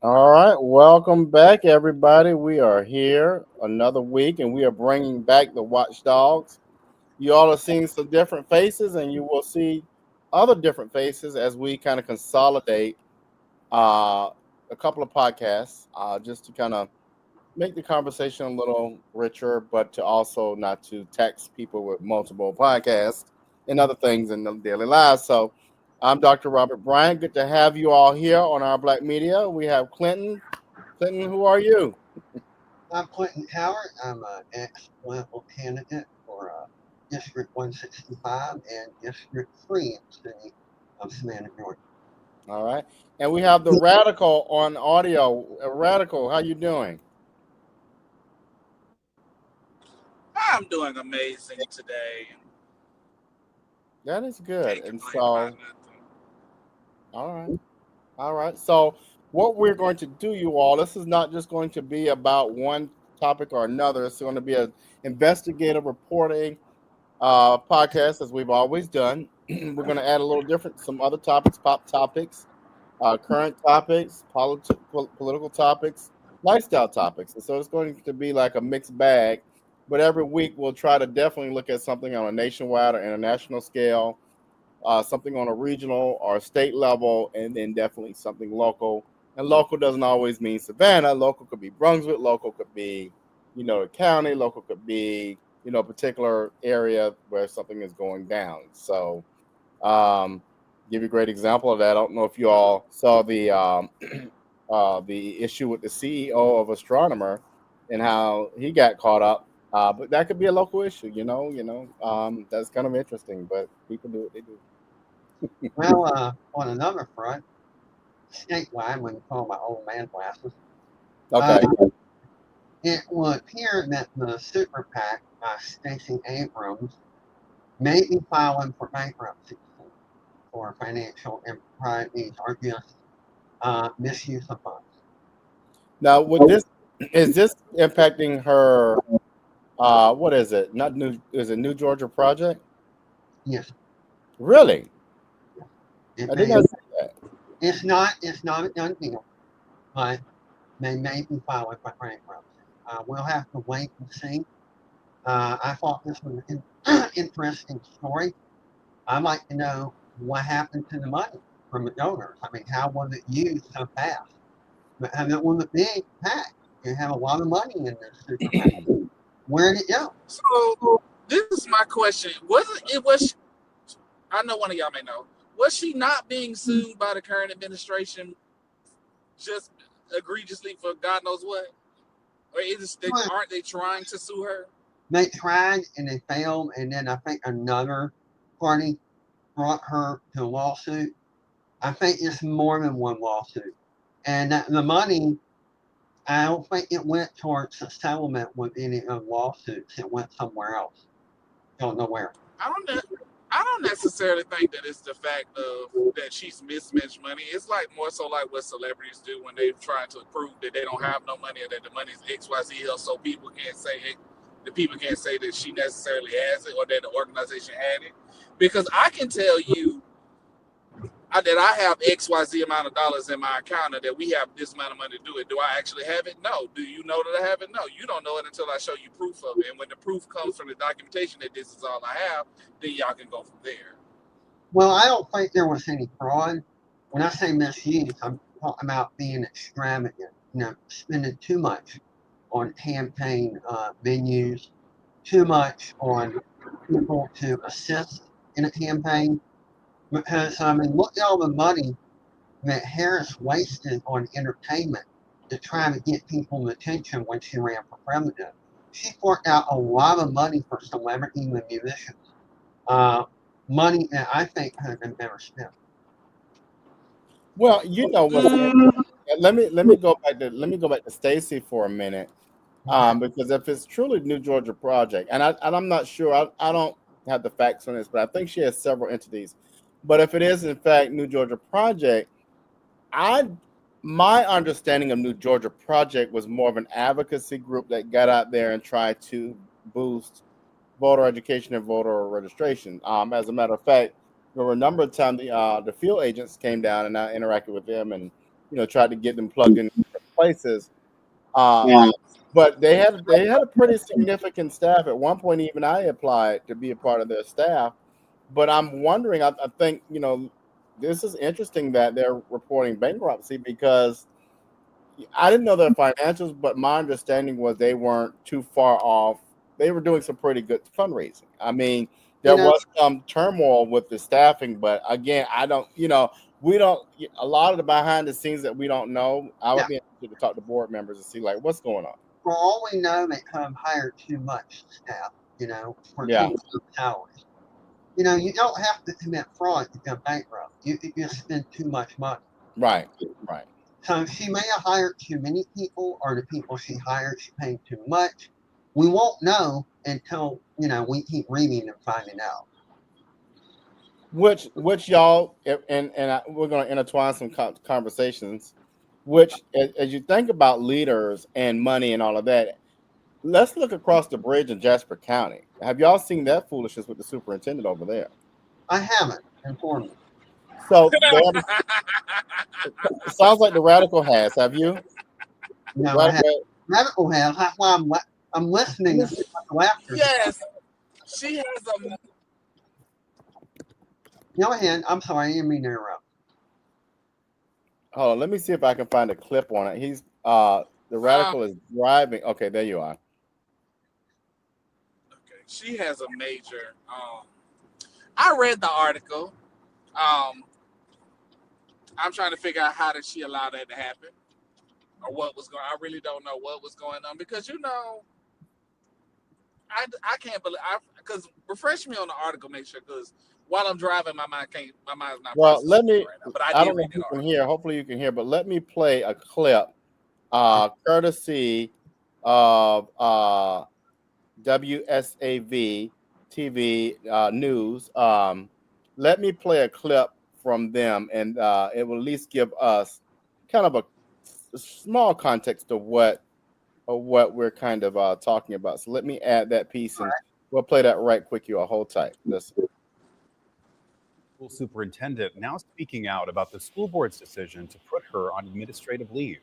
All right, welcome back, everybody. We are here another week, and we are bringing back the Watch Dogs. You all are seeing some different faces, and you will see other different faces as we kind of consolidate uh, a couple of podcasts, just to kind of make the conversation a little richer, but to also not to tax people with multiple podcasts and other things in their daily lives. So, I'm Dr. Robert Bryant. Good to have you all here on our Black Media. We have Clinton. Clinton, who are you? I'm Clinton Howard. I'm an ex-political candidate for District 165 and District 3 in the city of Savannah, Georgia. All right. And we have the Radical on audio. Radical, how you doing? I'm doing amazing today. That is good. Can't And complain about so, nothing. all right. All right. So, what we're going to do, you all, this is not just going to be about one topic or another. It's going to be an investigative reporting podcast, as we've always done. We're going to add a little different, some other topics, pop topics, current topics, political topics, lifestyle topics. And so it's going to be like a mixed bag. But every week we'll try to definitely look at something on a nationwide or international scale, something on a regional or state level, and then definitely something local. And local doesn't always mean Savannah. Local could be Brunswick. Local could be, the county. Local could be, a particular area where something is going down. So, give you a great example of that. I don't know if you all saw the issue with the CEO of Astronomer and how he got caught up. But that could be a local issue, that's kind of interesting. But people do what they do. Well, on another front, statewide, when you call my old man glasses, uh, Okay. it will appear that the super PAC by Stacey Abrams may be filing for bankruptcy for financial improprieties or just misuse of funds. Now, with this, is this impacting her? What is it? Not new. Is it New Georgia Project? Yes, Really? it I did may. not see that. It's not a done deal, but they may be filing for bankruptcy. We'll have to wait and see. I thought this was an interesting story. I'd like to know what happened to the money from the donors. I mean, how was it used so fast? But it was a big pack. You have a lot of money in this super pack. Where did it go? So this is my question. Wasn't it was I know one of y'all may know. Was she not being sued by the current administration just egregiously for God knows what? Or Well, aren't they trying to sue her? they tried and they failed, and then I think another party brought her to a lawsuit. I think it's more than one lawsuit. And the money, I don't think it went towards a settlement with any of the lawsuits. It went somewhere else. Don't know where. I don't know. I don't necessarily think that it's the fact of that she's mismanaged money. It's like more so like what celebrities do when they're trying to prove that they don't have no money or that the money is XYZ, so the people can't say that she necessarily has it or that the organization had it. Because I can tell you that I have XYZ amount of dollars in my account and that we have this amount of money to do it. Do I actually have it? No. Do you know that I have it? No. You don't know it until I show you proof of it. And when the proof comes from the documentation that this is all I have, then y'all can go from there. Well, I don't think there was any fraud. When I say misuse, I'm talking about being extravagant. Spending too much on campaign venues, too much on people to assist in a campaign. Because I mean, look at all the money that Harris wasted on entertainment to try to get people's attention when she ran for president. She forked out a lot of money for celebrities and musicians. Uh, Money that I think could have been better spent. Well, you know what's interesting. Let me go back to Stacy for a minute, Okay. because if it's truly New Georgia Project, and I'm not sure, I don't have the facts on this, but I think she has several entities. But if it is in fact New Georgia Project, I my understanding of New Georgia Project was more of an advocacy group that got out there and tried to boost voter education and voter registration. As a matter of fact, there were a number of times the field agents came down and I interacted with them, and tried to get them plugged in different places. But they had a pretty significant staff. At one point, even I applied to be a part of their staff. But I'm wondering, I think, this is interesting that they're reporting bankruptcy because I didn't know their financials, but my understanding was they weren't too far off. They were doing some pretty good fundraising. I mean, there was some turmoil with the staffing, but again, I don't, we don't, a lot of the behind the scenes that we don't know. I would be interested to talk to board members and see what's going on. For all we know, they hire too much staff, for too much salaries. You don't have to commit fraud to go bankrupt. You just spend too much money. Right. So she may have hired too many people, or the people she hired, she paid too much. We won't know until, we keep reading and finding out. Which y'all, and we're going to intertwine some conversations, which, as you think about leaders and money and all of that, let's look across the bridge in Jasper County. Have y'all seen that foolishness with the superintendent over there? I haven't, informed me. So it sounds like the Radical has. Have you? No, Radical has. That's why I'm listening to laughter. Yes, she has a. Go ahead. I'm sorry, I didn't mean to interrupt. Hold on, let me see if I can find a clip on it. He's the Radical is driving. Okay, there you are. Okay, she has a major. I read the article. I'm trying to figure out how did she allow that to happen, or what was going. I really don't know what was going on because I can't believe because refresh me on the article, make sure because while I'm driving, my mind's not. Well, let me. Right now, but I don't know if you can hear. Hopefully, you can hear. But let me play a clip, courtesy of WSAV TV News. Let me play a clip from them, and it will at least give us kind of a small context of what we're kind of talking about. So let me add that piece, and we'll play that right quick. You all hold tight. Listen. School superintendent now speaking out about the school board's decision to put her on administrative leave.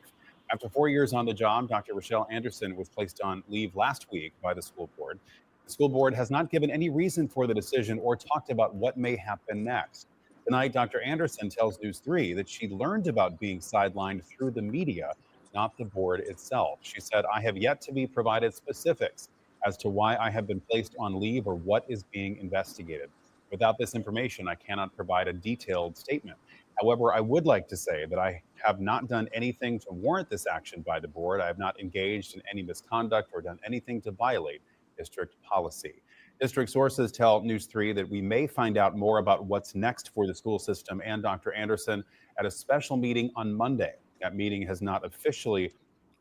After 4 years on the job, Dr. Rochelle Anderson was placed on leave last week by the school board. The school board has not given any reason for the decision or talked about what may happen next. Tonight, Dr. Anderson tells News 3 that she learned about being sidelined through the media, not the board itself. She said, "I have yet to be provided specifics as to why I have been placed on leave or what is being investigated. Without this information, I cannot provide a detailed statement. However, I would like to say that I have not done anything to warrant this action by the board. I have not engaged in any misconduct or done anything to violate district policy." District sources tell News 3 that we may find out more about what's next for the school system and Dr. Anderson at a special meeting on Monday. That meeting has not officially.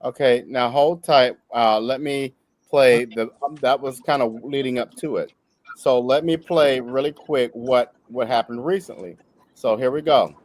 Okay, now hold tight. Let me play that was kind of leading up to it. So let me play really quick what happened recently. So here we go.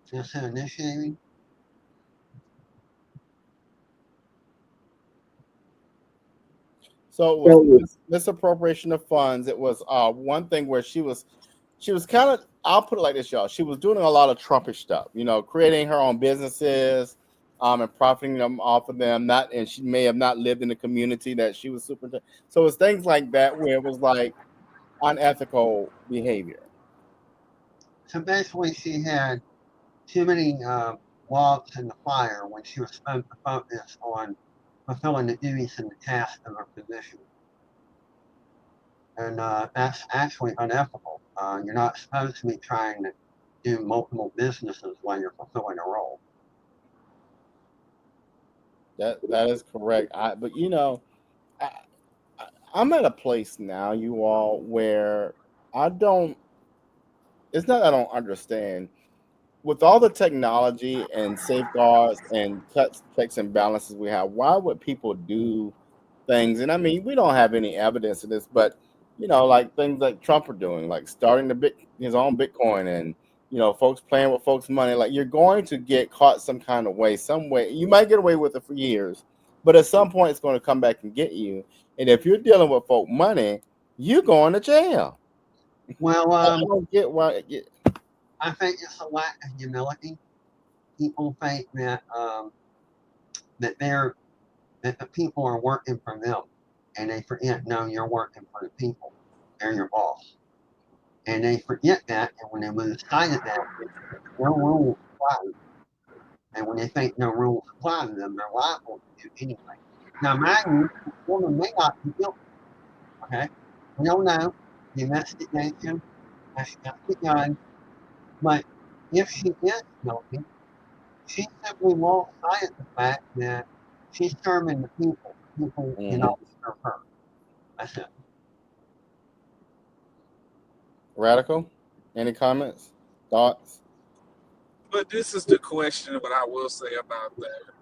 Just initiating. So misappropriation of funds. It was one thing where she was kind of, I'll put it like this, y'all. She was doing a lot of Trumpish stuff, creating her own businesses, and profiting them off of them. And she may have not lived in the community that she was super. So it's things like that where it was like unethical behavior. So basically, she had too many logs in the fire when she was supposed to focus on fulfilling the duties and the tasks of her position. And that's actually unethical. You're not supposed to be trying to do multiple businesses while you're fulfilling a role. That is correct. But I, I'm at a place now, you all, where I don't. It's not that I don't understand. With all the technology and safeguards and cuts, checks and balances we have, why would people do things? And I mean, we don't have any evidence of this, but like things like Trump are doing, like starting his own Bitcoin, and folks playing with folks' money. Like, you're going to get caught some kind of way, some way. You might get away with it for years, but at some point, it's going to come back and get you. And if you're dealing with folk money, you're going to jail. Well, I don't get why. I think it's a lack of humility. People think that that the people are working for them, and they forget, no, you're working for the people. They're your boss, and they forget that. And when they lose sight of that, no rules apply. And when they think no rules apply to them, they're liable to do anything. Now, mind you, the woman may not be guilty. Okay, we don't know. The investigation has begun. But if she is guilty, she simply won't hide the fact that she's serving the people. People cannot serve her. That's it. Radical? Any comments? Thoughts? But this is the question. What I will say about that.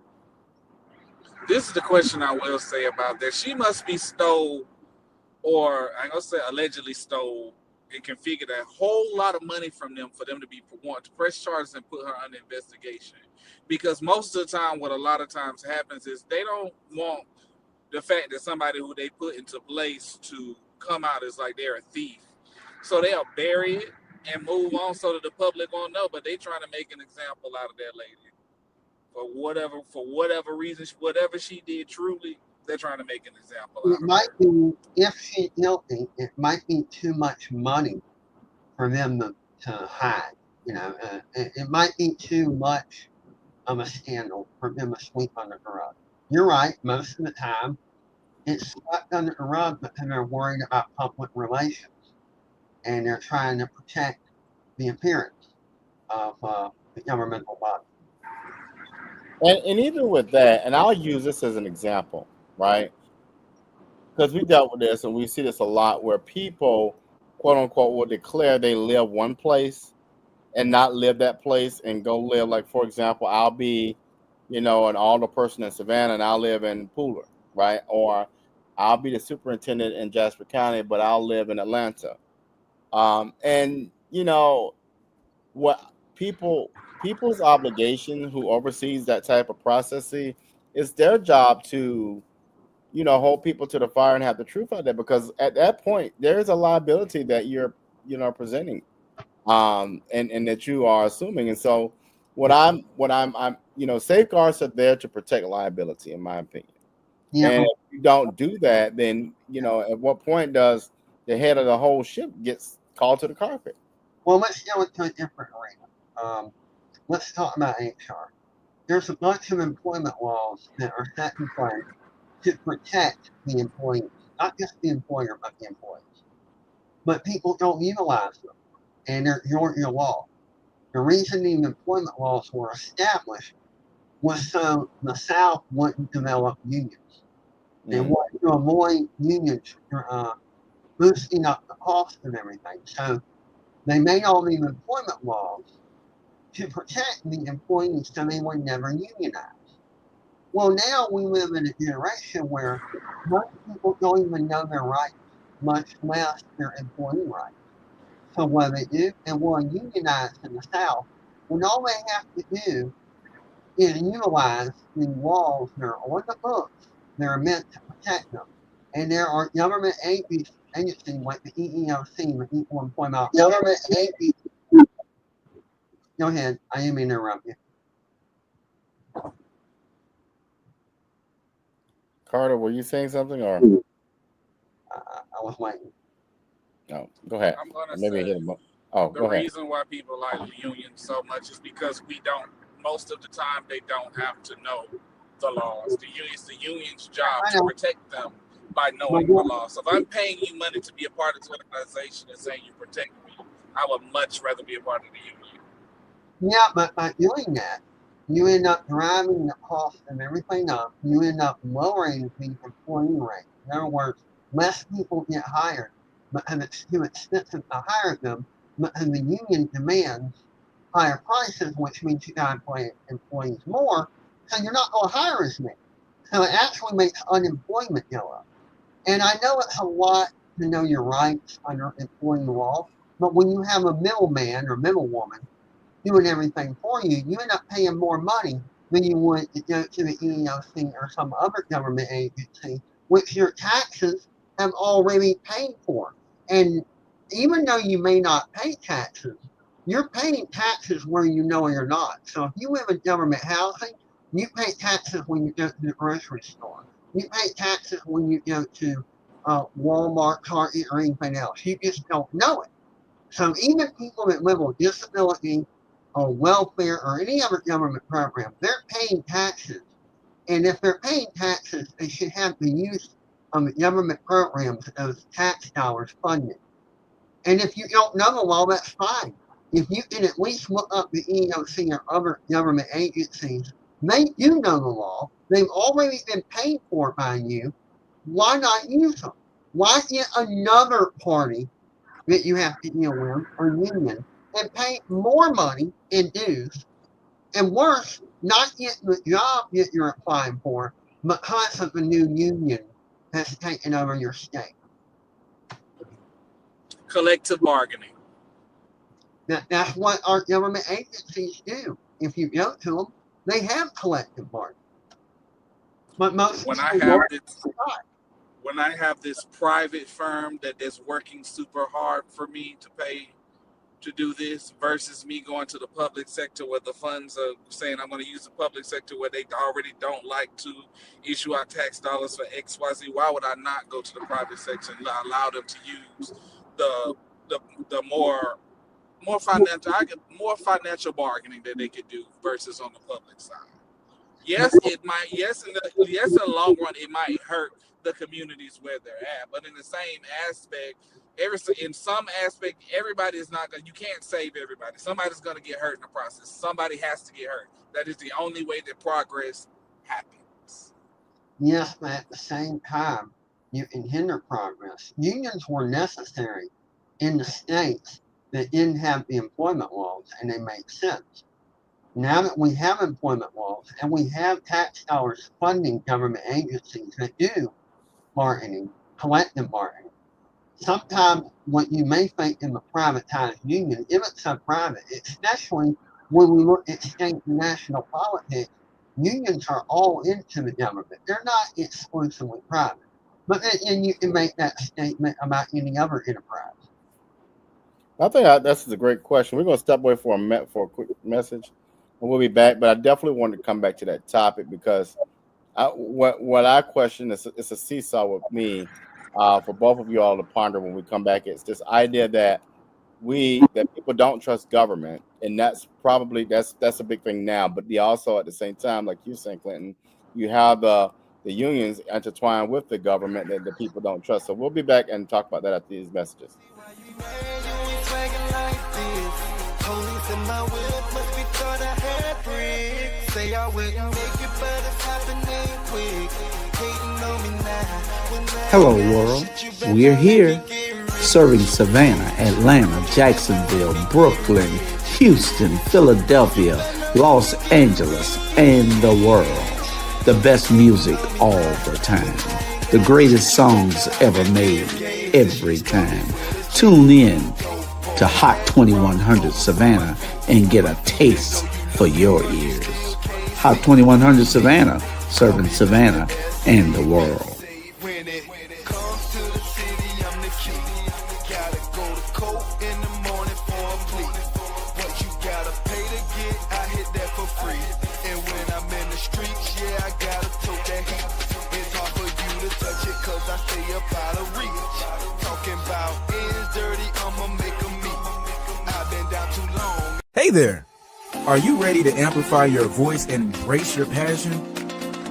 This is the question I will say about that. She must be stole, or I'm gonna say allegedly stole, and configured a whole lot of money from them for them to want to press charges and put her under investigation. Because most of the time, what a lot of times happens is they don't want the fact that somebody who they put into place to come out as like they're a thief. So they'll bury it and move on so that the public won't know. But they trying to make an example out of that lady for whatever reason, whatever she did truly, they're trying to make an example out It of might her. be, if she's guilty, it might be too much money for them to hide. It might be too much of a scandal for them to sweep under the rug. You're right. Most of the time, it's swept under the rug because they're worried about public relations, and they're trying to protect the appearance of the governmental body. And even with that, and I'll use this as an example, right? Because we dealt with this and we see this a lot, where people, quote unquote, will declare they live one place and not live that place and go live, like, for example, I'll be, an older person in Savannah and I'll live in Pooler, right? Or I'll be the superintendent in Jasper County, but I'll live in Atlanta. And what people's obligation who oversees that type of processing, it's their job to hold people to the fire and have the truth out there, because at that point there is a liability that you're presenting, and that you are assuming. And so I'm safeguards are there to protect liability, in my opinion. Yeah. And if you don't do that, then at what point does the head of the whole ship gets called to the carpet? Well, let's go into a different arena. Let's talk about HR. There's a bunch of employment laws that are set in place to protect the employees, not just the employer, but the employees. But people don't utilize them, and they're Georgia law. The reason these employment laws were established was so the South wouldn't develop unions. They wanted to avoid unions boosting up the cost and everything. So they made all these employment laws to protect the employees so they would never unionize. Well, now we live in a generation where most people don't even know their rights, much less their employee rights. So what they do, they want to unionize in the South, when all they have to do is utilize the laws that are on the books that are meant to protect them. And there are government agencies like the EEOC, the Equal Employment Government agencies. Go ahead. I didn't mean to interrupt you. Carter, were you saying something, or I was waiting. no? Go ahead. I'm gonna Maybe say hit him. Oh, the go ahead. reason why people like unions so much is because we don't most of the time they don't have to know the laws. It's the union's job to protect them by knowing the law. So if I'm paying you money to be a part of this organization and saying you protect me, I would much rather be a part of the union. Yeah, but by doing that, you end up driving the cost of everything up. You end up lowering the employee rate. In other words, less people get hired, but it's too expensive to hire them, and the union demands higher prices, which means you got to pay employees more, so you're not going to hire as many. So it actually makes unemployment go up. And I know it's a lot to know your rights under employee law, but when you have a middleman or middlewoman doing everything for you, you end up paying more money than you would to go to the EEOC or some other government agency, which your taxes have already paid for. And even though you may not pay taxes, you're paying taxes where you know you're not. So if you live in government housing, you pay taxes when you go to the grocery store. You pay taxes when you go to Walmart, Target, or anything else. You just don't know it. So even people that live on disability or welfare or any other government program, they're paying taxes. And if they're paying taxes, they should have the use of the government programs as tax dollars funded. And if you don't know the law, that's fine. If you can at least look up the EEOC or other government agencies, they do know the law. They've already been paid for by you. Why not use them? Why get another party that you have to deal with or union and pay more money in dues, and worse, not get the job that you're applying for because of the new union has taken over your state? Collective bargaining. That's what our government agencies do. If you go to them, they have collective bargaining. But most when I have this private firm that is working super hard for me to pay to do this versus me going to the public sector where the funds are saying I'm going to use the public sector where they already don't like to issue out tax dollars for XYZ, why would I not go to the private sector and allow them to use the more financial bargaining that they could do versus on the public side? Yes, it might. Yes, in the long run, it might hurt the communities where they're at. But in the same aspect, in some aspect, everybody is not going. You can't save everybody. Somebody's going to get hurt in the process. Somebody has to get hurt. That is the only way that progress happens. Yes, but at the same time, you can hinder progress. Unions were necessary in the states that didn't have the employment laws, and they make sense. Now that we have employment laws and we have tax dollars funding government agencies that do bargaining, collective bargaining, sometimes what you may think in the privatized union, if it's so private, especially when we look at state and national politics, unions are all into the government. They're not exclusively private. But then you can make that statement about any other enterprise. I think this is a great question. We're going to step away for a quick message, and we'll be back. But I definitely wanted to come back to that topic because what I question is it's a seesaw with me for both of you all to ponder when we come back. It's this idea that people don't trust government, and that's a big thing now. But also at the same time, like you're saying, Clinton, you have the unions intertwined with the government that the people don't trust. So we'll be back and talk about that after these messages. Police in my whip must be thought I had bricks. Say I wouldn't make it, but it's happening quick. Hating on me now. Hello, world. We're here, serving Savannah, Atlanta, Jacksonville, Brooklyn, Houston, Philadelphia, Los Angeles, and the world. The best music all the time. The greatest songs ever made, every time. Tune in to Hot 2100 Savannah and get a taste for your ears. Hot 2100 Savannah, serving Savannah and the world. When it comes to the city, I'm the key. Gotta go to court in the morning for a plea. What you gotta pay to get, I hit that for free. And when I'm in the streets, yeah, I gotta tote that heat. It's hard for you to touch it, cause I stay up out of reach. Talking about ends dirty, I'ma make them meet. I've been down too long. Hey there. Are you ready to amplify your voice and embrace your passion?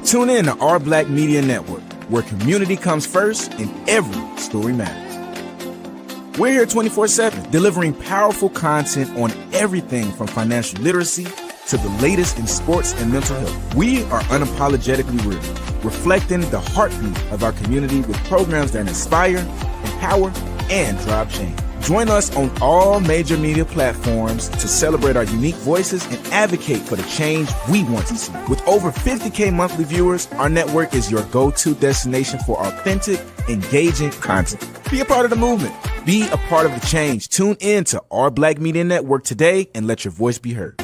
Tune in to Our Black Media Network, where community comes first and every story matters. We're here 24/7, delivering powerful content on everything from financial literacy to the latest in sports and mental health. We are unapologetically real, reflecting the heartbeat of our community with programs that inspire, empower, and drive change. Join us on all major media platforms to celebrate our unique voices and advocate for the change we want to see. With over 50K monthly viewers, our network is your go-to destination for authentic, engaging content. Be a part of the movement. Be a part of the change. Tune in to Our Black Media Network today and let your voice be heard.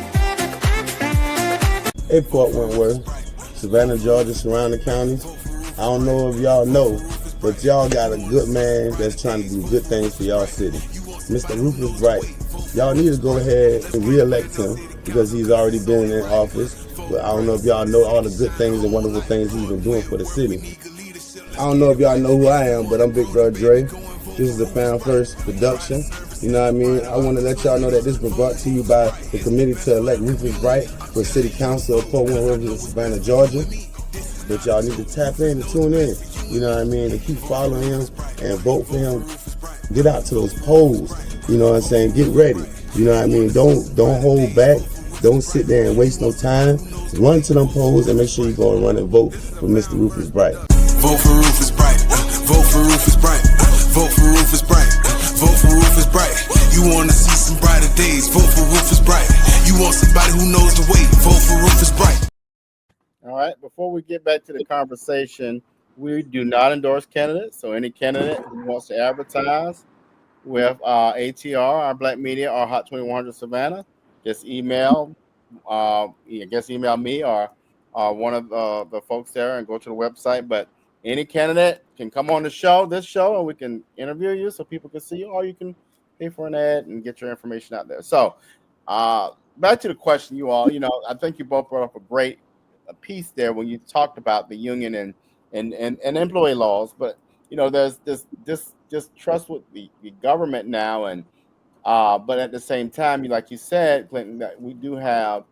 Hey, Fort Wentworth, Savannah, Georgia, surrounding counties. I don't know if y'all know, but y'all got a good man that's trying to do good things for y'all city. Mr. Rufus Bright. Y'all need to go ahead and re-elect him because he's already been in office. But I don't know if y'all know all the good things and wonderful things he's been doing for the city. I don't know if y'all know who I am, but I'm Big Bro Dre. This is the Found First production. You know what I mean? I want to let y'all know that this has been brought to you by the committee to elect Rufus Bright for City Council of Fort Wentworth in Savannah, Georgia. But y'all need to tap in and tune in. You know what I mean? To keep following him and vote for him. Get out to those polls. You know what I'm saying? Get ready. You know what I mean? Don't hold back. Don't sit there and waste no time. Run to them polls and make sure you go and run and vote for Mr. Rufus Bright. Vote for Rufus Bright. Vote for Rufus Bright. Vote for Rufus Bright. Vote for Rufus Bright. You want to see some brighter days? Vote for Rufus Bright. You want somebody who knows the way? Vote for Rufus Bright. All right. Before we get back to the conversation, we do not endorse candidates. So any candidate who wants to advertise with ATR, our Black Media, or Hot 2100 Savannah, just email me or one of the folks there and go to the website. But any candidate can come on this show, and we can interview you so people can see you, or you can pay for an ad and get your information out there. So back to the question, you all. I think you both brought up a great piece there when you talked about the union and employee laws. But there's this trust with the government now, and but at the same time, like you said, Clinton, that we do have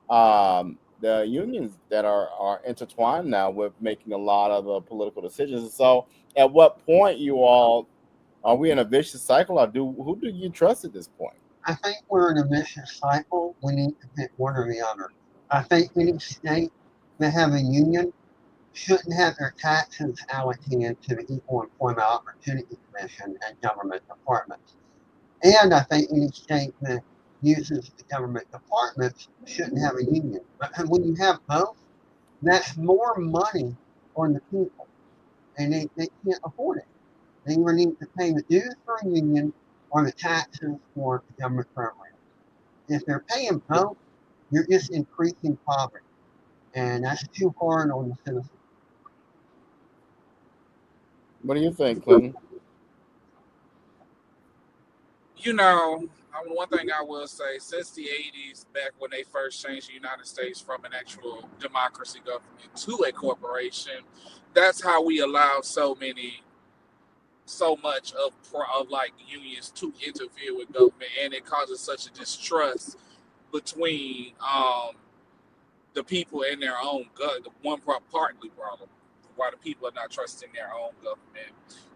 the unions that are intertwined now with making a lot of the political decisions. So at what point, you all, are we in a vicious cycle, or who do you trust at this point? I think we're in a vicious cycle. We need to pick one or the other. I think any state that have a union shouldn't have their taxes allocated to the Equal Employment Opportunity Commission and government departments. And I think any state that uses the government departments shouldn't have a union. But when you have both, that's more money on the people, and they can't afford it. They either need to pay the dues for a union or the taxes for the government program. If they're paying both, you're just increasing poverty, and that's too hard on the citizens. What do you think, Clinton? One thing I will say, since the 80s, back when they first changed the United States from an actual democracy government to a corporation, that's how we allowed so much of like unions to interfere with government, and it causes such a distrust between the people and their own government. Partly problem why the people are not trusting their own government.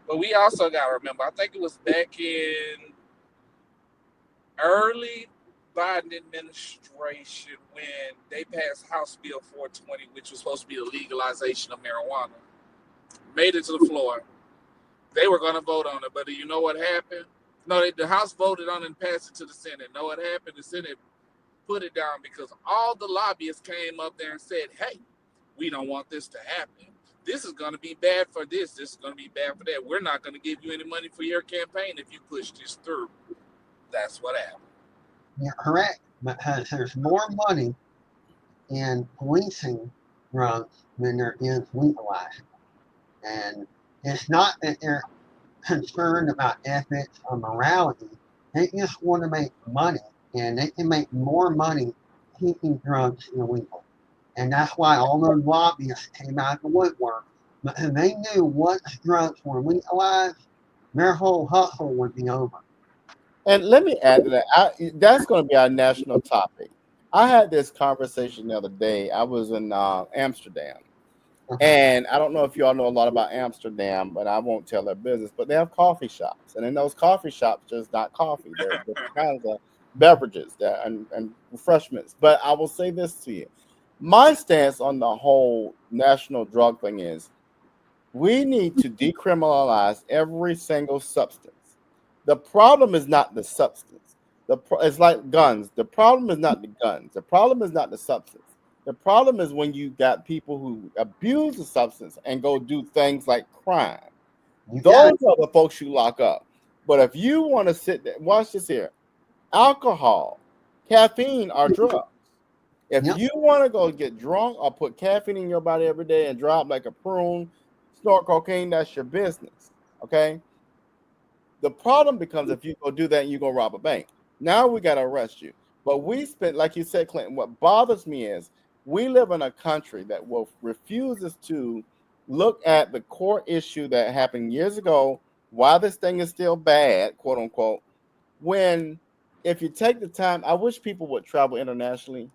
But we also got to remember, I think it was back in early Biden administration when they passed House Bill 420, which was supposed to be the legalization of marijuana. Made it to the floor. They were going to vote on it, but you know what happened? No, the House voted on it and passed it to the Senate. Know what happened? The Senate put it down because all the lobbyists came up there and said, hey, we don't want this to happen. This is going to be bad for this. This is going to be bad for that. We're not going to give you any money for your campaign if you push this through. That's what happened. You're correct, because there's more money in policing drugs than there is legalizing. And it's not that they're concerned about ethics or morality. They just want to make money, and they can make more money keeping drugs illegal. And that's why all those lobbyists came out of the woodwork. But they knew once drugs were legalized, their whole hustle would be over. And let me add to that. That's going to be our national topic. I had this conversation the other day. I was in Amsterdam, Uh-huh. and I don't know if you all know a lot about Amsterdam, but I won't tell their business. But they have coffee shops, and in those coffee shops, just not coffee. There are different kinds of beverages that and refreshments. But I will say this to you: my stance on the whole national drug thing is we need to decriminalize every single substance. The problem is not the substance. It's like guns. The problem is not the guns. The problem is not the substance. The problem is when you got people who abuse the substance and go do things like crime. You got Those are the folks you lock up. But if you want to sit there, watch this here. Alcohol, caffeine are drugs. If Yep. you want to go get drunk or put caffeine in your body every day and drop like a prune, snort cocaine, that's your business. Okay. The problem becomes if you go do that and you go rob a bank. Now we got to arrest you. But we spent, like you said, Clinton, what bothers me is we live in a country that will refuses to look at the core issue that happened years ago, why this thing is still bad, quote unquote, when if you take the time, I wish people would travel internationally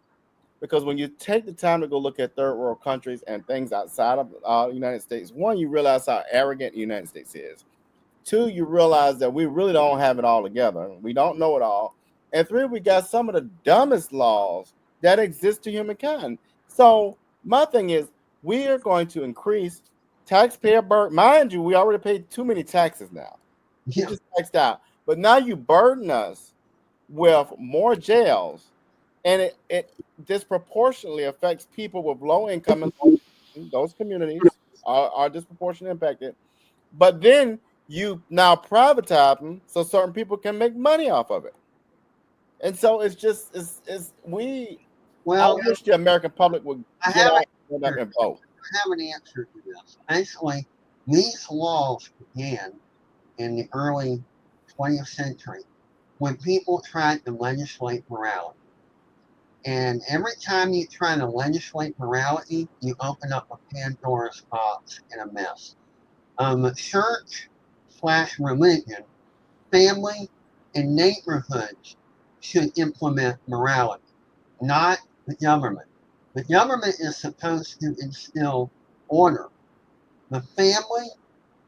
because when you take the time to go look at third world countries and things outside of the United States, one, you realize how arrogant the United States is. Two, you realize that we really don't have it all together. We don't know it all. And three, we got some of the dumbest laws that exist to humankind. So my thing is, we are going to increase taxpayer burden. Mind you, we already paid too many taxes now. We Yeah. just taxed out. But now you burden us with more jails, and it disproportionately affects people with low income and those communities are disproportionately impacted. But then you now privatize them so certain people can make money off of it. And so it's just it's we I Well, wish the American public would I get have an out answer. and vote. I have an answer to this. Basically, these laws began in the early 20th century when people tried to legislate morality. And every time you try to legislate morality, you open up a Pandora's box and a mess. Church slash religion, family, and neighborhoods should implement morality, not the government. The government is supposed to instill order. The family,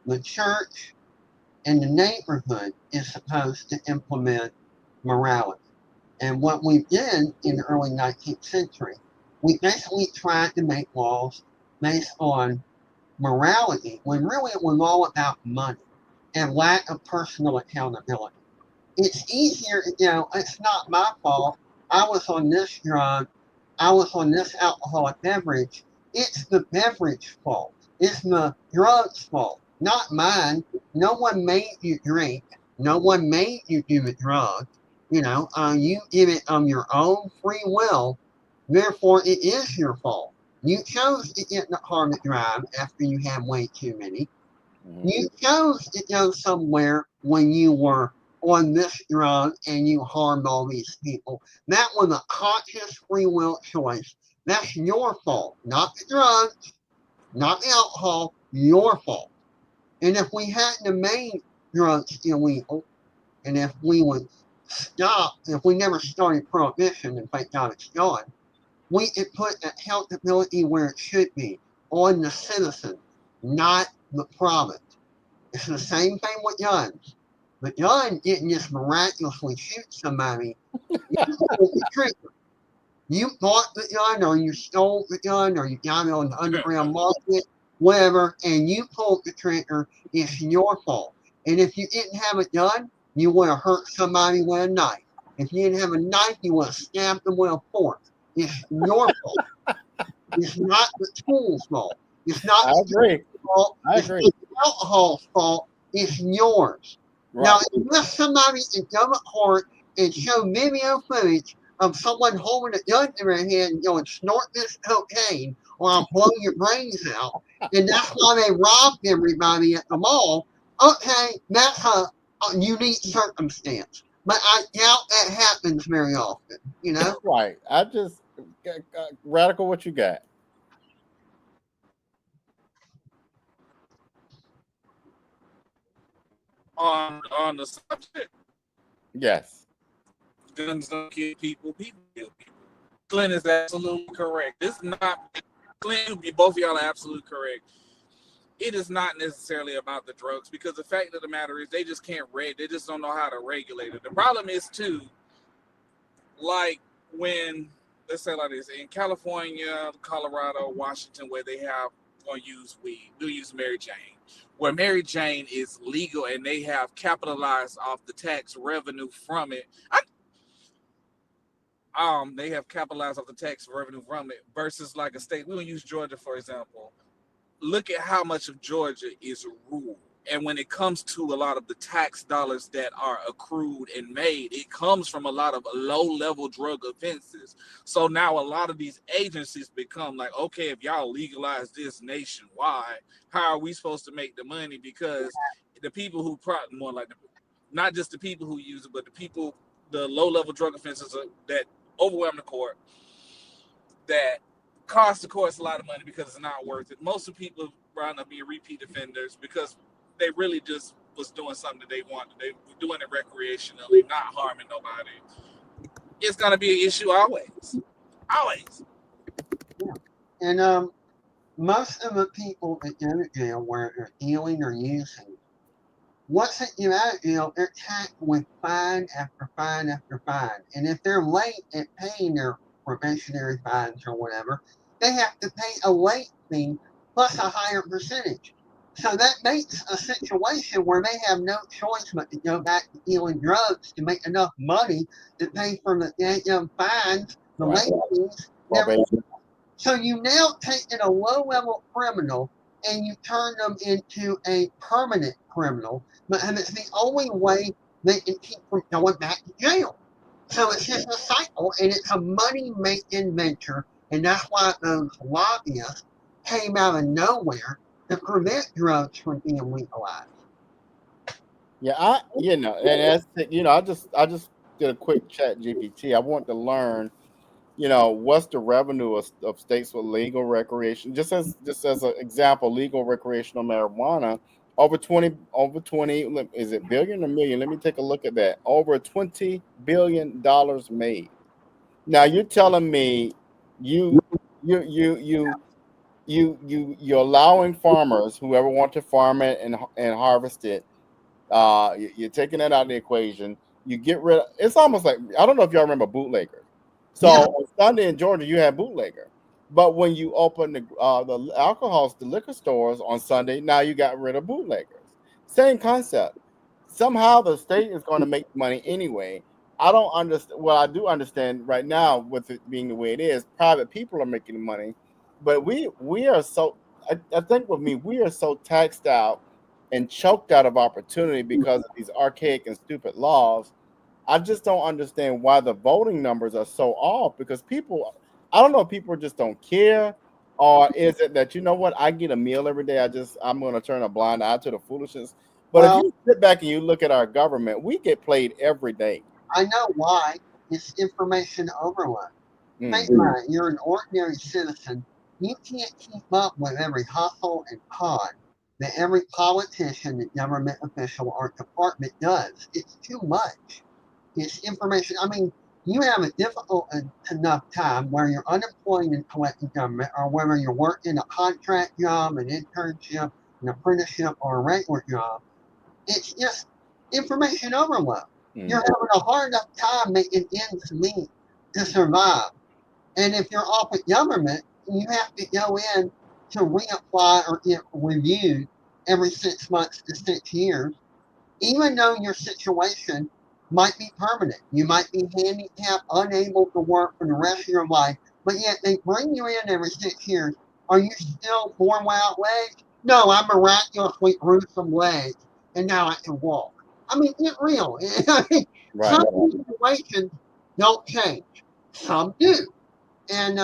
the church, and the neighborhood is supposed to implement morality. And what we did in the early 19th century, we basically tried to make laws based on morality when really it was all about money and lack of personal accountability. It's easier, it's not my fault. I was on this drug, I was on this alcoholic beverage. It's the beverage fault. It's the drug's fault, not mine. No one made you drink. No one made you do the drug. You did it on your own free will. Therefore, it is your fault. You chose to get in a car to drive after you had way too many. You chose to go somewhere when you were on this drug and you harmed all these people. That was a conscious free will choice. That's your fault, not the drugs, not the alcohol, your fault. And if we hadn't made drugs illegal, and if we would stop, if we never started prohibition, and thank God it's gone, we could put accountability where it should be, on the citizen, not the province. It's the same thing with guns. The gun didn't just miraculously shoot somebody. You pulled the trigger. You bought the gun, or you stole the gun, or you got it on the underground market, whatever, and you pulled the trigger. It's your fault. And if you didn't have a gun, you would have hurt somebody with a knife. If you didn't have a knife, you would have stabbed them with a fork. It's your fault. It's not the tool's fault. It's not I the agree. fault. I It's agree. the alcohol's fault. It's yours. Now, Right. unless somebody in government court and show video footage of someone holding a gun in their hand and going, snort this cocaine or I'll blow your brains out, and that's why they robbed everybody at the mall, okay, that's a unique circumstance. But I doubt that happens very often, Right. I just radical. What you got? On the subject, Yes. guns don't kill people, people kill people. Clint is absolutely correct. This is not Clint. Both of y'all are absolutely correct. It is not necessarily about the drugs because the fact of the matter is they just can't they just don't know how to regulate it. The problem is too, like when let's say like this in California, Colorado, Washington, where they have gonna use weed, they'll use Mary Jane, where Mary Jane is legal and they have capitalized off the tax revenue from it. They have capitalized off the tax revenue from it versus like a state. We'll use Georgia for example. Look at how much of Georgia is rural. And when it comes to a lot of the tax dollars that are accrued and made, it comes from a lot of low-level drug offenses. So now a lot of these agencies become like, okay, if y'all legalize this nationwide, how are we supposed to make the money? Because the people who more like not just the people who use it, but the low-level drug offenses that overwhelm the court, that cost the courts a lot of money because it's not worth it. Most of the people round up being repeat offenders because they really just was doing something that they wanted. They were doing it recreationally, not harming nobody. It's gonna be an issue always. Always. Yeah. And most of the people that go to jail where they're dealing or using, once they get out of jail, they're taxed with fine after fine after fine. And if they're late at paying their probationary fines or whatever, they have to pay a late fee plus a higher percentage. So that makes a situation where they have no choice but to go back to dealing drugs to make enough money to pay for the fines, the late fees. So you now taken a low-level criminal and you turn them into a permanent criminal, and it's the only way they can keep from going back to jail. So it's just a cycle, and it's a money-making venture, and that's why those lobbyists came out of nowhere to prevent drugs from being legalized. Yeah, and that's I just did a quick chat GPT. I want to learn, what's the revenue of states with legal recreation? Just as an example, legal recreational marijuana over 20 is it billion or million? Let me take a look at that. Over $20 billion made. Now you're telling me you're allowing farmers, whoever want to farm it and harvest it, you're taking that out of the equation. You get rid of it's almost like, I don't know if y'all remember bootleggers. So on Sunday in Georgia, you had bootlegger. But when you open the the liquor stores on Sunday, now you got rid of bootleggers. Same concept. Somehow the state is going to make money anyway. I don't understand. Well, I do understand right now with it being the way it is. Private people are making money, but we are so. I think with me, we are so taxed out and choked out of opportunity because of these archaic and stupid laws. I just don't understand why the voting numbers are so off, because I don't know if people just don't care, or is it that, what, I get a meal every day. I'm going to turn a blind eye to the foolishness. But if you sit back and you look at our government, we get played every day. I know why. It's information overload. Think about it. You're an ordinary citizen. You can't keep up with every hustle and con that every politician, and government official, or department does. It's too much. It's information. I mean, you have a difficult enough time where you're unemployed in collecting government, or whether you're working a contract job, an internship, an apprenticeship, or a regular job. It's just information overload. You're having a hard enough time making ends meet to survive. And if you're off at government, you have to go in to reapply or get reviewed every 6 months to 6 years, even though your situation might be permanent. You might be handicapped, unable to work for the rest of your life, but yet they bring you in every 6 years. Are you still born without legs? No, I miraculously grew some legs, and now I can walk. I mean, get real. Some situations don't change. Some do. And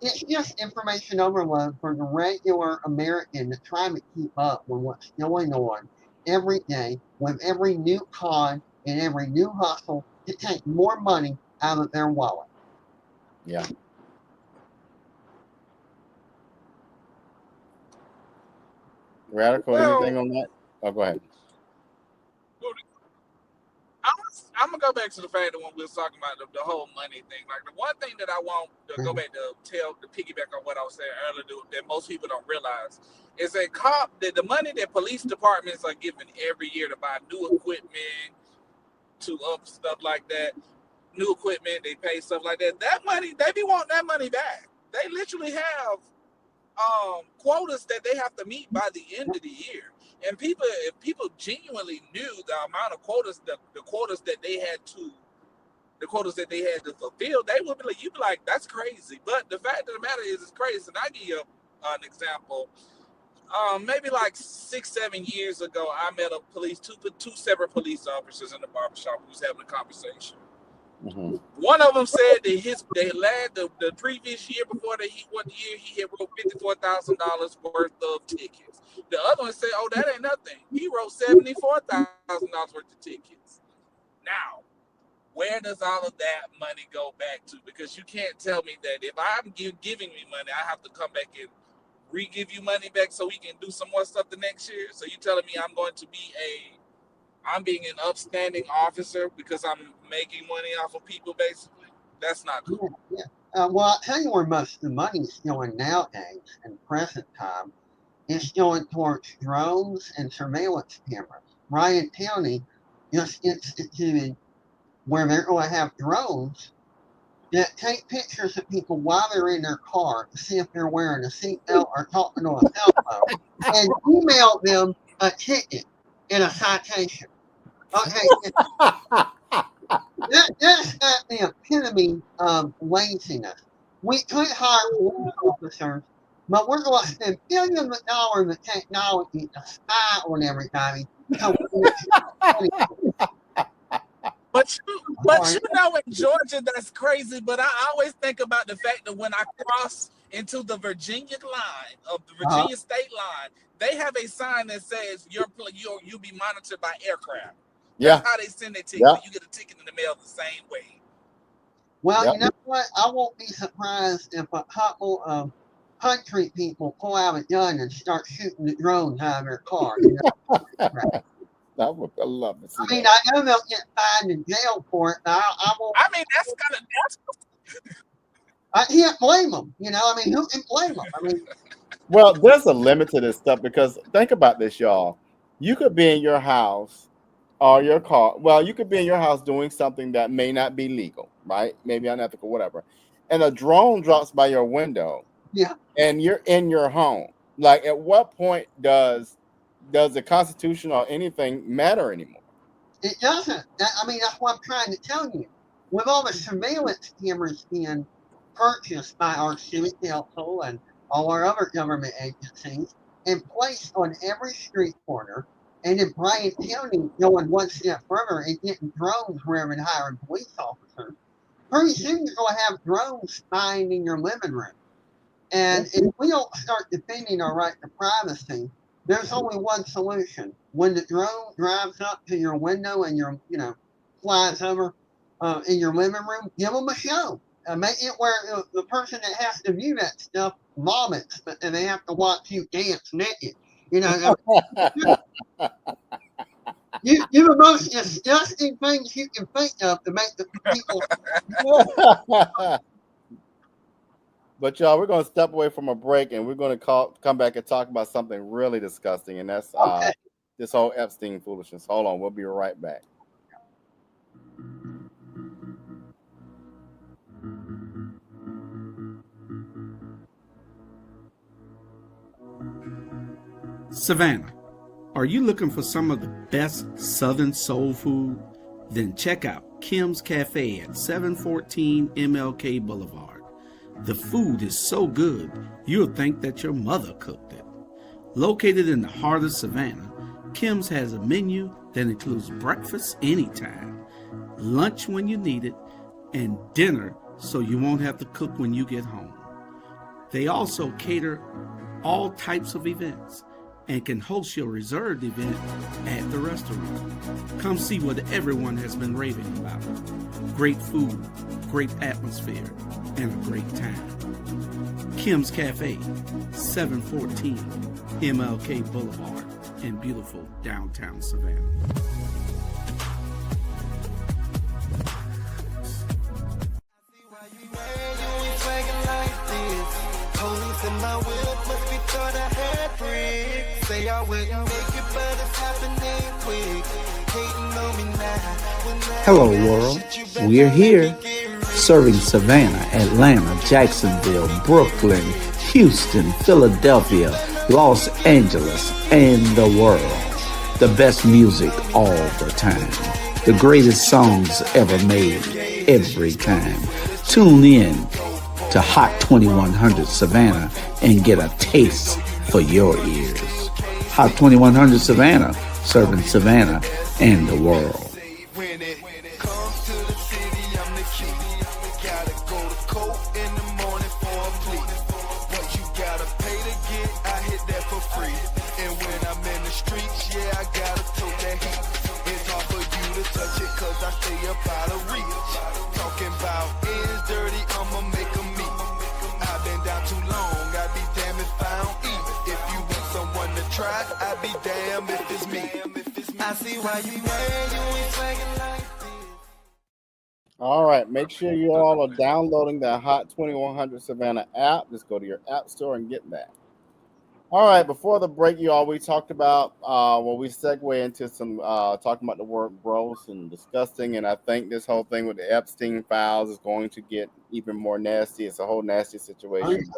it's just information overload for the regular American to try to keep up with what's going on every day, with every new con and every new hustle to take more money out of their wallet. Yeah. Radical, anything on that? Oh, go ahead. I'm gonna go back to the fact that when we was talking about the whole money thing, like the one thing that I want to go back to piggyback on what I was saying earlier that most people don't realize is that the money that police departments are given every year to buy new equipment, to up stuff like that, new equipment, they pay stuff like that. That money, they be wanting that money back. They literally have quotas that they have to meet by the end of the year. And if people genuinely knew the amount of quotas, the quotas that they had to fulfill, they would be like, you'd be like, that's crazy. But the fact of the matter is, it's crazy. And I give you an example. Maybe like 6-7 years ago, I met two separate police officers in the barbershop who was having a conversation. Mm-hmm. One of them said that the previous year before he had wrote $54,000 worth of tickets. The other one said, "Oh, that ain't nothing. He wrote $74,000 worth of tickets." Now, where does all of that money go back to? Because you can't tell me that if I'm giving me money, I have to come back and re-give you money back so we can do some more stuff the next year. So you telling me I'm being an upstanding officer because I'm making money off of people, basically? That's not cool. Yeah. Well, I'll tell you where most of the money is going nowadays in present time. It's going towards drones and surveillance cameras. Bryan County just instituted where they're going to have drones that take pictures of people while they're in their car to see if they're wearing a seatbelt or talking on a cell phone, and email them a ticket and a citation. Okay, that's not the epitome of laziness. We could hire police officers, but we're going to spend billions of dollars in technology to spy on everybody. But you know, in Georgia, that's crazy. But I always think about the fact that when I cross into the Virginia line of the Virginia state line, they have a sign that says you'll be monitored by aircraft. Yeah. That's how they send their ticket. Yeah. You get a ticket in the mail the same way. Well, you know what? I won't be surprised if a couple of country people pull out a gun and start shooting the drones out of their car. You know? I love it. I mean, I know they'll get fined in jail for it. I won't. I mean, I can't blame them. You know, I mean, who can blame them? I mean, well, there's a limit to this stuff because think about this, y'all. You could be in your house or your car. Well, you could be in your house doing something that may not be legal, right? Maybe unethical, whatever. And a drone drops by your window. Yeah. And you're in your home. Like, at what point does the Constitution or anything matter anymore? It doesn't. I mean, that's what I'm trying to tell you. With all the surveillance cameras being purchased by our city council and all our other government agencies and placed on every street corner, and in Bryan County going one step further and getting drones wherever and hiring police officers, pretty soon you're going to have drones spying in your living room. And if we don't start defending our right to privacy, there's only one solution. When the drone drives up to your window and flies over in your living room, give them a show. Make it where the person that has to view that stuff vomits, and they have to watch you dance naked. You know, you the most disgusting things you can think of to make the people. But y'all, we're going to step away from a break, and we're going to come back and talk about something really disgusting, and that's this whole Epstein foolishness. Hold on, we'll be right back. Savannah, are you looking for some of the best Southern soul food? Then check out Kim's Cafe at 714 MLK Boulevard. The food is so good, you'll think that your mother cooked it. Located in the heart of Savannah, Kim's has a menu that includes breakfast anytime, lunch when you need it, and dinner so you won't have to cook when you get home. They also cater all types of events and can host your reserved event at the restaurant. Come see what everyone has been raving about. Great food, great atmosphere, and a great time. Kim's Cafe, 714 MLK Boulevard in beautiful downtown Savannah. diamonds in my whip, must be thought I had bricks. Say I wouldn't make it, but it's happening quick. Hating on me now. Hello, world. We're here, serving Savannah, Atlanta, Jacksonville, Brooklyn, Houston, Philadelphia, Los Angeles, and the world. The best music all the time. The greatest songs ever made, every time. Tune in to Hot 2100 Savannah and get a taste for your ears. Hot 2100 Savannah, serving Savannah and the world. When it comes to the city, I'm the key. Gotta go to court in the morning for a plea. What you gotta pay to get, I hit that for free. And when I'm in the streets, yeah, I gotta tote that heat. It's hard for you to touch it, cause I stay up out of reach. Talking about ends dirty, I'ma make them meet. I've been down too long, I'd be damn if I don't eat. If you want someone to try, I'd be damn if it's me. I see why you mad, you ain't swagging like this. All right, make sure you all are downloading the Hot 2100 Savannah app. Just go to your app store and get that. All right, before the break, you all, we talked about, we segue into some talking about the word gross and disgusting, and I think this whole thing with the Epstein files is going to get even more nasty. It's a whole nasty situation.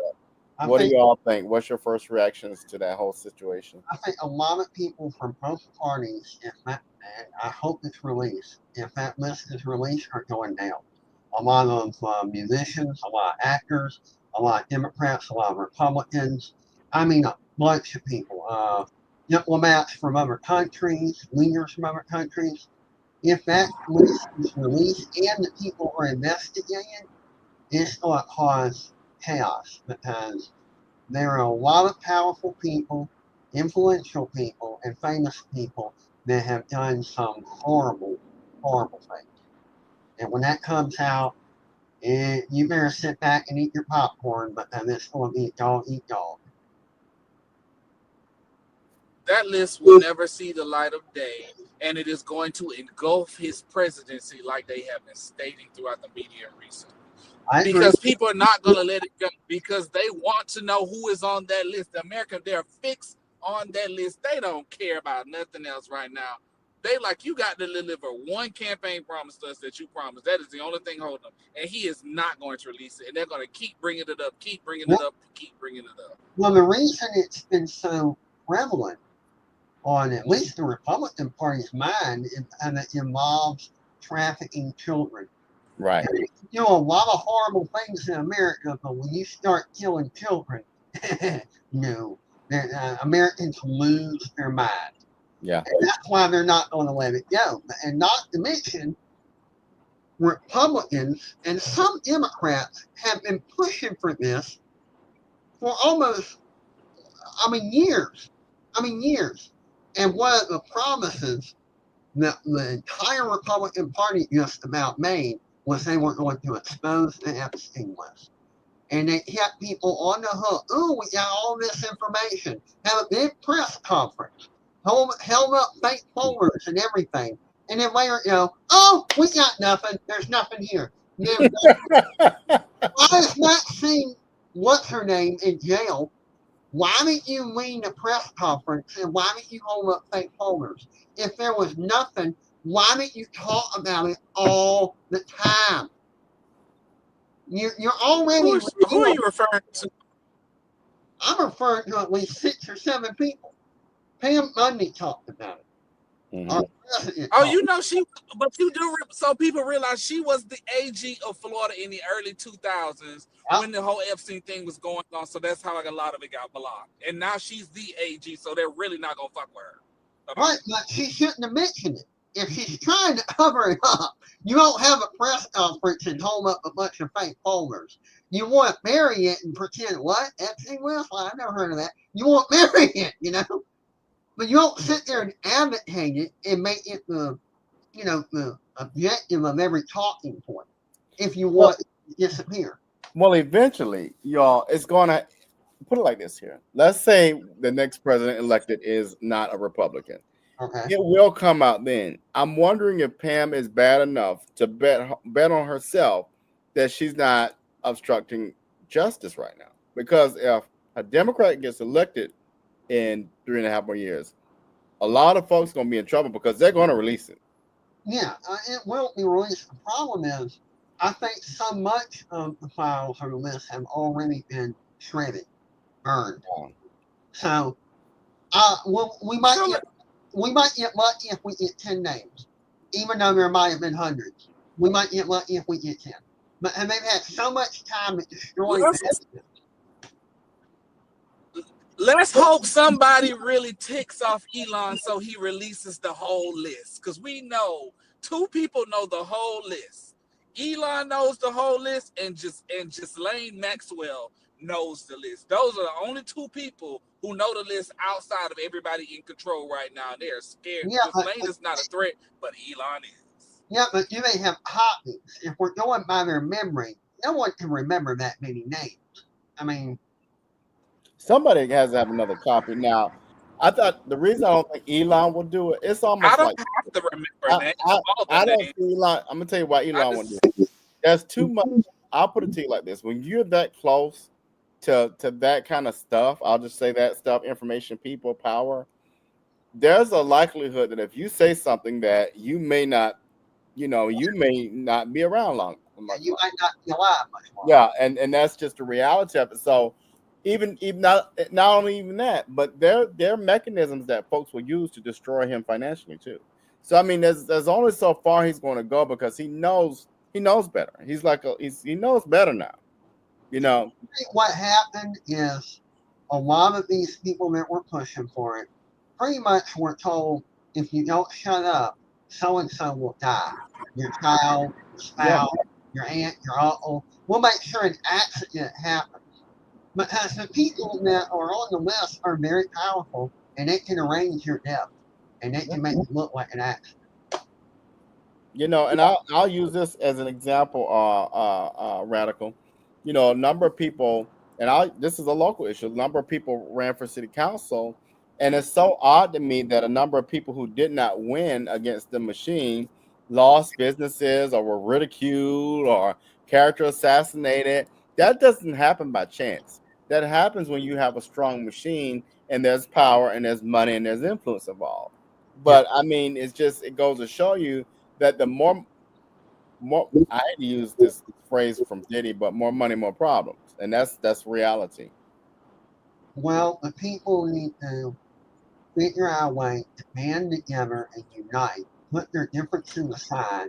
What do you all think? What's your first reactions to that whole situation? I think a lot of people from both parties, I hope it's released. If that list is released, are going down. A lot of musicians, a lot of actors, a lot of Democrats, a lot of Republicans. I mean, a bunch of people. Diplomats from other countries, leaders from other countries. If that list is released and the people are investigated, it's going to cause chaos because there are a lot of powerful people, influential people, and famous people that have done some horrible, horrible things. And when that comes out, you better sit back and eat your popcorn, but then it's going to be dog eat dog. That list will never see the light of day, and it is going to engulf his presidency like they have been stating throughout the media recently. Because people are not going to let it go because they want to know who is on that list. The Americans, they're fixed on that list. They don't care about nothing else right now. They like, you got to deliver one campaign promise to us that you promised. That is the only thing holding them. And he is not going to release it. And they're going to keep bringing it up, keep bringing it up, keep bringing it up. Well, the reason it's been so prevalent on at least the Republican Party's mind and it involves trafficking children. Right. You know, a lot of horrible things in America, but when you start killing children, Americans lose their mind. Yeah. And that's why they're not going to let it go. And not to mention, Republicans and some Democrats have been pushing for this for almost, years. Years. And one of the promises that the entire Republican Party just about made was they were going to expose the Epstein list. And they kept people on the hook. Ooh, we got all this information. Have a big press conference. Held up fake folders and everything. And then later, we got nothing. There's nothing here. Why is Maxine, what's her name, in jail? Why did you lead a press conference and why did you hold up fake folders? If there was nothing, why did you talk about it all the time? You're already. Who are you referring to? I'm referring to at least 6 or 7 people. Pam Bundy talked about it. Mm-hmm. So people realize she was the AG of Florida in the early 2000s when the whole Epstein thing was going on. So that's how a lot of it got blocked. And now she's the AG, so they're really not going to fuck with her. Right, but she shouldn't have mentioned it. If she's trying to cover it up, you don't have a press conference and hold up a bunch of fake folders. You want to bury it and pretend, what? Epstein list? Well, I've never heard of that. You want to bury it, But you don't sit there and advocate it and make it the objective of every talking point if you want it to disappear. Well, eventually, y'all, it's going to put it like this here. Let's say the next president elected is not a Republican. Okay. It will come out then. I'm wondering if Pam is bad enough to bet on herself that she's not obstructing justice right now. because if a Democrat gets elected in 3.5 more years, a lot of folks are going to be in trouble because they're going to release it. Yeah, it will be released. The problem is, I think so much of the files or the list have already been shredded, burned. So, we might get lucky if we get 10 names, even though there might have been hundreds. We might get lucky if we get 10. But and they've had so much time to destroy this. Let's hope somebody really ticks off Elon so he releases the whole list. Because we know 2 people know the whole list. Elon knows the whole list, and Ghislaine Maxwell knows the list. Those are the only 2 people who know the list outside of everybody in control right now. They're scared. Yeah, Ghislaine is not a threat, but Elon is. Yeah, but you may have copies. If we're going by their memory, no one can remember that many names. I mean, somebody has to have another copy. Now, I thought the reason I don't think Elon will do it, it's almost I don't like have to remember names. I don't see Elon. I'm gonna tell you why Elon won't do it. There's too much. I'll put it to you like this: when you're that close to that kind of stuff, I'll just say that stuff, information, people, power. There's a likelihood that if you say something that you may not, you may not be around long. you might not be alive much more. Yeah, and that's just the reality of it. So even not only even that, but there are mechanisms that folks will use to destroy him financially too. So I mean, there's only so far he's going to go because he knows better. He's like he knows better now. I think what happened is a lot of these people that were pushing for it pretty much were told, if you don't shut up, so and so will die. Your child, your spouse, your aunt, your uncle. We'll make sure an accident happens. Because the people that are on the list are very powerful, and they can arrange your death, and they can make it look like an accident. And I'll use this as an example, Radical. A number of people, and this is a local issue. A number of people ran for city council, and it's so odd to me that a number of people who did not win against the machine lost businesses or were ridiculed or character assassinated. That doesn't happen by chance. That happens when you have a strong machine and there's power and there's money and there's influence involved. But I mean, it goes to show you that the more I hate to use this phrase from Diddy, but more money, more problems. And that's reality. Well, the people need to figure out a way to band together and unite, put their differences aside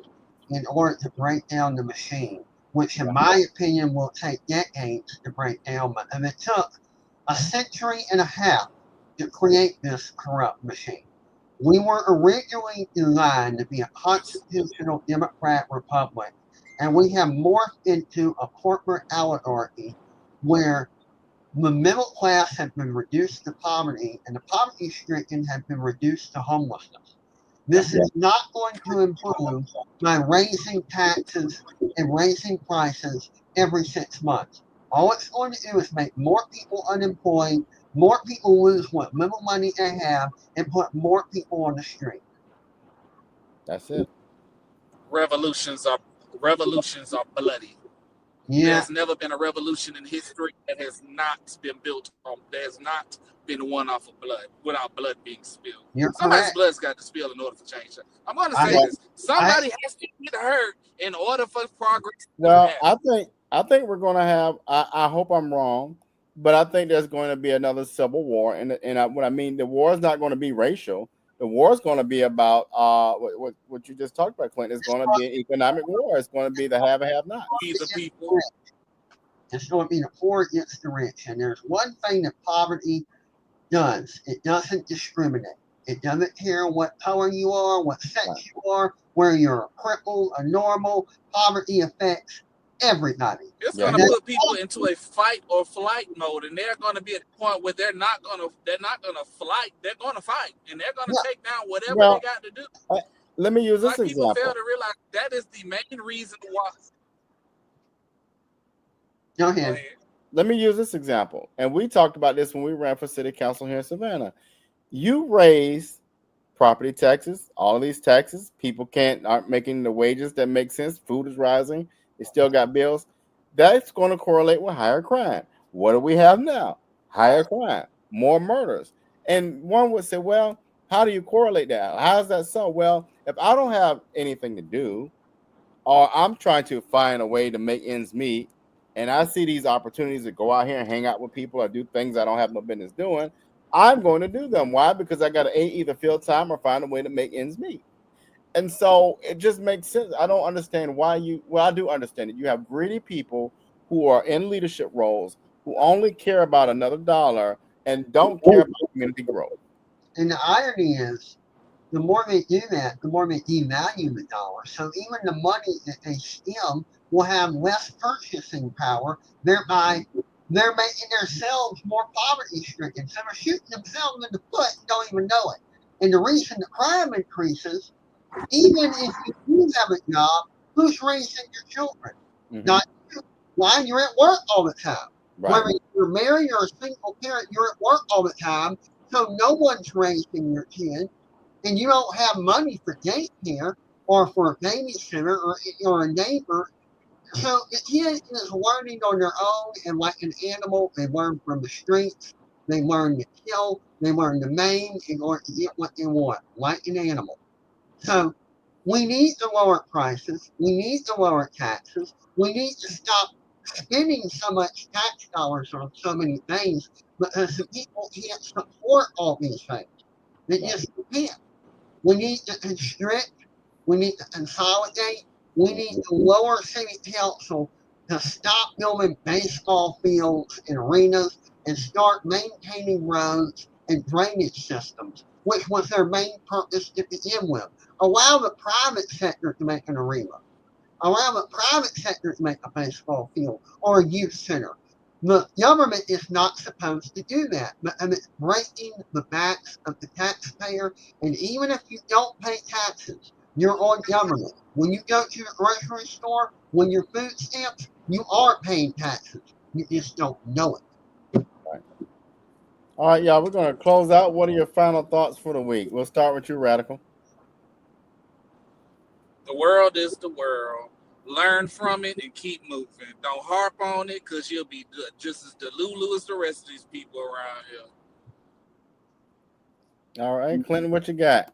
in order to break down the machine, which in my opinion will take decades to break down. And it took a century and a half to create this corrupt machine. We were originally designed to be a constitutional democrat republic, and we have morphed into a corporate oligarchy where the middle class have been reduced to poverty and the poverty-stricken have been reduced to homelessness. This is not going to improve by raising taxes and raising prices every 6 months. All it's going to do is make more people unemployed, more people lose what little money they have, and put more people on the street. That's it. Revolutions are bloody. Yeah. There's never been a revolution in history that has not been built on, that has not been won off of blood, without blood being spilled. Somebody's blood's got to spill in order to change it. I'm going to say this. Somebody has to get hurt in order for progress. Well, I think we're going to have, I hope I'm wrong, but I think there's going to be another civil war. And what I mean, the war is not going to be racial. The war is going to be about what you just talked about, Clint. It's going to be an economic war. It's going to be the have and have not. It's going to be the poor against the rich. And there's one thing that poverty does. It doesn't discriminate. It doesn't care what color you are, what sex you are, where you're crippled or normal. Poverty affects everybody. It's going to put people into a fight or flight mode, and they're going to be at the point where they're not going to flight. They're going to fight, and they're going to take down whatever they got to do. Let me use this example. People fail to realize that is the main reason why. Go ahead. Let me use this example, and we talked about this when we ran for city council here in Savannah. You raise property taxes, all of these taxes. People aren't making the wages that make sense. Food is rising. They still got bills. That's going to correlate with higher crime. What do we have now? Higher crime, more murders. And one would say, well, how do you correlate that? How is that so? Well, if I don't have anything to do, or I'm trying to find a way to make ends meet, and I see these opportunities to go out here and hang out with people or do things I don't have no business doing, I'm going to do them. Why? Because I got to either fill time or find a way to make ends meet. And so it just makes sense. I don't understand why well, I do understand it. You have greedy people who are in leadership roles who only care about another dollar and don't care about community growth. And the irony is, the more they do that, the more they devalue the dollar. So even the money that they steal will have less purchasing power, thereby they're making themselves more poverty stricken. So they're shooting themselves in the foot and don't even know it. And the reason the crime increases, even if you do have a job, who's raising your children? Not you. Why? You're at work all the time. Right. Whether you're married or a single parent, you're at work all the time. So no one's raising your kid. And you don't have money for daycare or for a babysitter or a neighbor. So the kid is learning on their own, and like an animal, they learn from the streets, they learn to kill, they learn to maim, in order to get what they want, like an animal. So we need to lower prices, we need to lower taxes, we need to stop spending so much tax dollars on so many things because the people can't support all these things. They just can't. We need to constrict, we need to consolidate, we need to lower city council to stop building baseball fields and arenas and start maintaining roads and drainage systems, which was their main purpose to begin with. Allow the private sector to make an arena. Allow the private sector to make a baseball field or a youth center. The government is not supposed to do that, and it's breaking the backs of the taxpayer. And even if you don't pay taxes, you're on government. When you go to the grocery store, when your food stamps, you are paying taxes. You just don't know it. All right, y'all, we're going to close out. What are your final thoughts for the week? We'll start with you, Radical. The world is the world. Learn from it and keep moving. Don't harp on it because you'll be just as delulu as the rest of these people around here. All right, Clinton, what you got?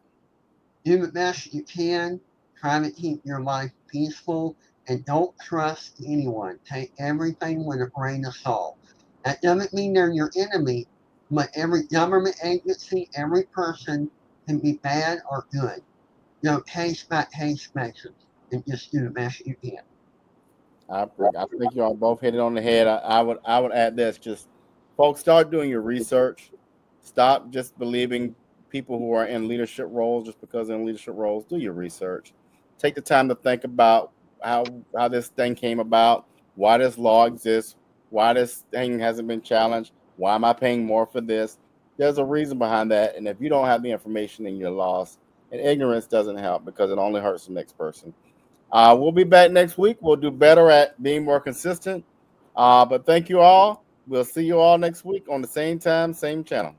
Do the best you can. Try to keep your life peaceful and don't trust anyone. Take everything with a grain of salt. That doesn't mean they're your enemy, but every government agency, every person can be bad or good. Case by case basis, and just do the best you can. I think you all both hit it on the head. I would add this: just folks, start doing your research. Stop just believing people who are in leadership roles just because they're in leadership roles. Do your research. Take the time to think about how this thing came about, why this law exists, why this thing hasn't been challenged, why am I paying more for this? There's a reason behind that, and if you don't have the information, then you're lost. And ignorance doesn't help because it only hurts the next person. We'll be back next week. We'll do better at being more consistent. But thank you all. We'll see you all next week on the same time, same channel.